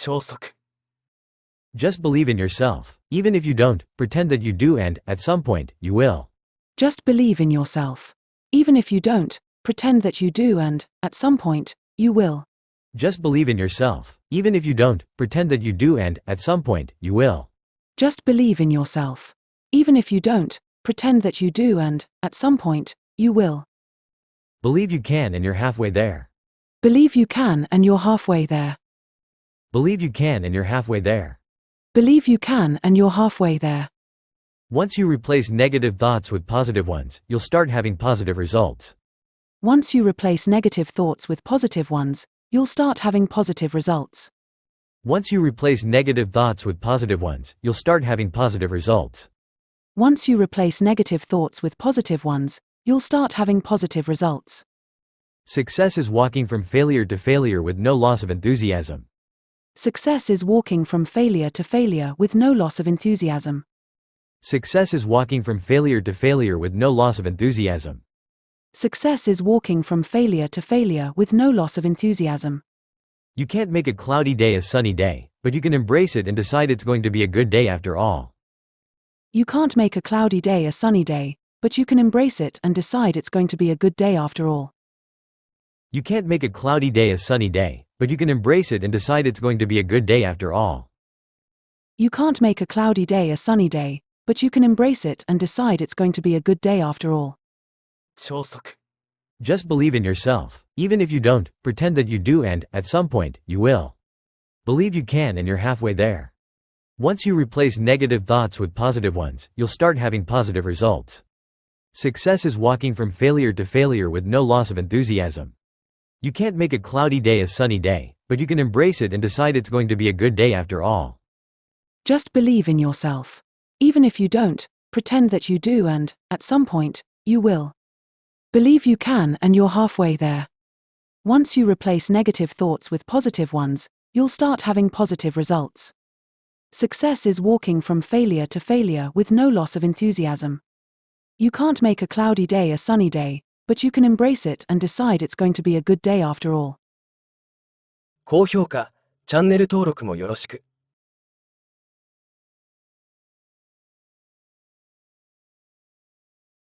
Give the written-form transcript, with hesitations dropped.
超速 Just believe in yourself. Even if you don't, pretend that you do and, at some point, you will. Just believe in yourself. Even if you don't, pretend that you do and, at some point, you will. Just believe in yourself. Even if you don't, pretend that you do and, at some point, you will. Just believe in yourself. Even if you don't, pretend that you do and, at some point, you will. Believe you can and you're halfway there. Believe you can and you're halfway there. Believe you can and you're halfway there. Believe you can and you're halfway there. Once you replace negative thoughts with positive ones, you'll start having positive results. Once you replace negative thoughts with positive ones, you'll start having positive results. Once you replace negative thoughts with positive ones, you'll start having positive results. Once you replace negative thoughts with positive ones, you'll start having positive results. Success is walking from failure to failure with no loss of enthusiasm. Success is walking from failure to failure with no loss of enthusiasm. Success is walking from failure to failure with no loss of enthusiasm. Success is walking from failure to failure with no loss of enthusiasm. You can't make a cloudy day a sunny day, but you can embrace it and decide it's going to be a good day after all. You can't make a cloudy day a sunny day, but you can embrace it and decide it's going to be a good day after all. You can't make a cloudy day a sunny day, but you can embrace it and decide it's going to be a good day after all. You can't make a cloudy day a sunny day, but you can embrace it and decide it's going to be a good day after all. 超速 Just believe in yourself. Even if you don't, pretend that you do and, at some point, you will. Believe you can and you're halfway there. Once you replace negative thoughts with positive ones, you'll start having positive results. Success is walking from failure to failure with no loss of enthusiasm. You can't make a cloudy day a sunny day, but you can embrace it and decide it's going to be a good day after all. Just believe in yourself. Even if you don't, pretend that you do and, at some point, you will. Believe you can and you're halfway there. Once you replace negative thoughts with positive ones, you'll start having positive results. Success is walking from failure to failure with no loss of enthusiasm. You can't make a cloudy day a sunny day, but you can embrace it and decide it's going to be a good day after all. 高評価、チャンネル登録もよろしく。